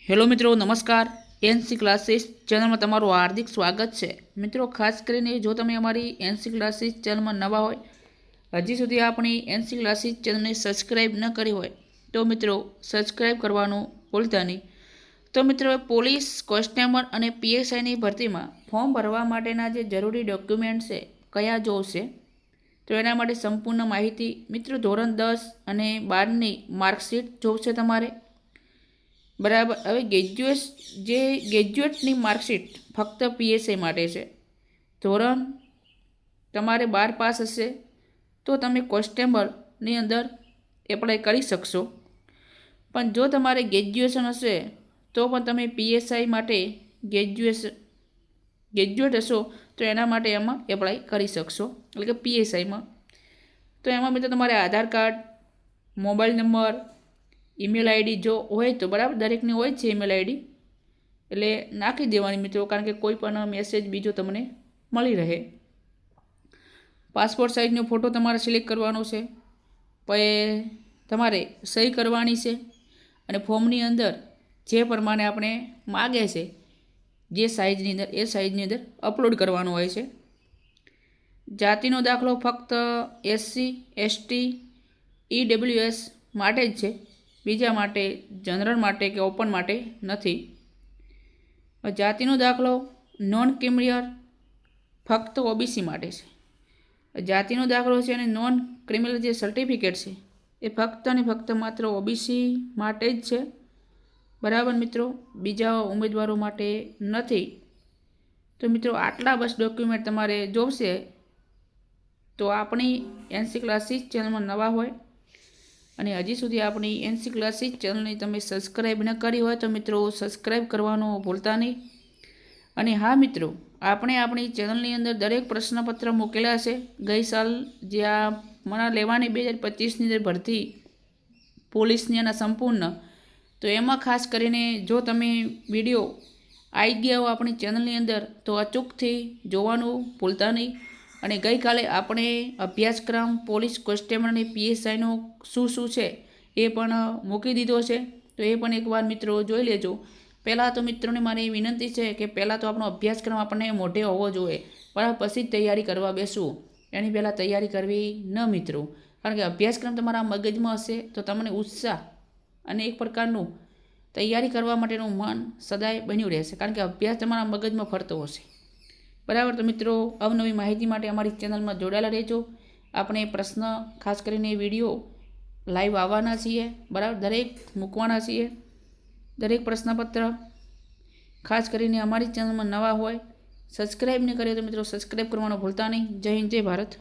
Hello મિત્રો, નમસ્કાર। NC classes ચેનલમાં તમારું હાર્દિક સ્વાગત છે। મિત્રો, ખાસ કરીને જો તમે અમારી એનસી ક્લાસીસ ચેનલમાં નવા હોય, હજી સુધી આપણી એનસી ક્લાસીસ ચેનલને સબસ્ક્રાઈબ ન કરી હોય તો મિત્રો સબસ્ક્રાઈબ કરવાનું ભૂલતા નહીં। તો મિત્રો, પોલીસ કોન્સ્ટેબલ અને પીએસઆઈની ભરતીમાં ફોર્મ ભરવા માટેના જે જરૂરી ડોક્યુમેન્ટ છે કયા જોશે, તો એના માટે સંપૂર્ણ માહિતી મિત્રો ધોરણ 10 અને 12ની માર્કશીટ જોશે તમારે, બરાબર। હવે ગ્રેજ્યુએટની માર્કશીટ ફક્ત પીએસઆઈ માટે છે। ધોરણ તમારે 12 પાસ હશે તો તમે કોન્સ્ટેબલની અંદર એપ્લાય કરી શકશો, પણ જો તમારે ગ્રેજ્યુએશન હશે તો પણ તમે પીએસઆઈ માટે ગ્રેજ્યુએટ હશો તો એના માટે એમાં એપ્લાય કરી શકશો, એટલે કે પીએસઆઈમાં। તો એમાં મિત્રો તમારે Aadhaar card, mobile number, email ID જો હોય તો બરાબર, દરેકની હોય છે ઈમેલ આઈડી, એટલે નાખી દેવાની મિત્રો, કારણ કે કોઈ પણ મેસેજ બીજો તમને મળી રહે। પાસપોર્ટ સાઇઝનો ફોટો તમારે સિલેક્ટ કરવાનો છે, પછી તમારે સહી કરવાની છે, અને ફોર્મની અંદર જે પ્રમાણે આપણે માગે છે જે સાઇઝની અંદર એ સાઇઝની અંદર અપલોડ કરવાનો હોય છે। જાતિનો દાખલો ફક્ત એસસી, એસટી, ઈડબ્લ્યુએસ માટે જ છે, બીજા માટે જનરલ માટે કે ઓપન માટે નથી। જાતિનો દાખલો નોન ક્રિમિનલ ફક્ત ઓબીસી માટે છે। જાતિનો દાખલો છે અને નોન ક્રિમિનલ જે સર્ટિફિકેટ છે એ ફક્ત અને ફક્ત માત્ર ઓબીસી માટે જ છે, બરાબર મિત્રો, બીજા ઉમેદવારો માટે નથી। તો મિત્રો, આટલા બસ ડોક્યુમેન્ટ તમારે જોશે। તો આપણી એનસી ક્લાસીસ ચેનલમાં નવા હોય અને હજી સુધી આપણી એનસી ક્લાસીસ ચેનલને તમે સબસ્ક્રાઈબ ન કરી હોય તો મિત્રો સબસ્ક્રાઈબ કરવાનું ભૂલતા નહીં। અને હા મિત્રો, આપણે આપણી ચેનલની અંદર દરેક પ્રશ્નપત્ર મૂકેલા છે। ગઈ સાલ જે આ મને લેવાની 2025ની અંદર ભરતી પોલીસની એના સંપૂર્ણ, તો એમાં ખાસ કરીને જો તમે વિડીયો આવી ગયા હો આપણી ચેનલની અંદર તો અચૂકથી જોવાનું ભૂલતા નહીં। અને ગઈકાલે આપણે અભ્યાસક્રમ પોલીસ કોન્સ્ટેબલ અને પીએસઆઈનો શું છે એ પણ મૂકી દીધો છે, તો એ પણ એકવાર મિત્રો જોઈ લેજો। પહેલાં તો મિત્રોને મારી વિનંતી છે કે પહેલાં તો આપણો અભ્યાસક્રમ આપણને મોઢે હોવો જોઈએ, બરાબર, પછી જ તૈયારી કરવા બેસવું, એની પહેલાં તૈયારી કરવી ન મિત્રો, કારણ કે અભ્યાસક્રમ તમારા મગજમાં હશે તો તમને ઉત્સાહ અને એક પ્રકારનું તૈયારી કરવા માટેનું મન સદાય બન્યું રહેશે, કારણ કે અભ્યાસ તમારા મગજમાં ફરતો હશે, બરાબર। તો મિત્રો, અવનવી માહિતી માટે અમારી ચેનલમાં જોડાયેલા રહેજો। આપણે પ્રશ્ન ખાસ કરીને વિડીયો લાઈવ આવવાના છીએ, બરાબર, દરેક મૂકવાના છીએ, દરેક પ્રશ્નપત્ર ખાસ કરીને અમારી ચેનલમાં નવા હોય, સબસ્ક્રાઈબ નહીં કરીએ તો મિત્રો સબસ્ક્રાઈબ કરવાનું ભૂલતા નહીં। જય હિન્દ, જય ભારત।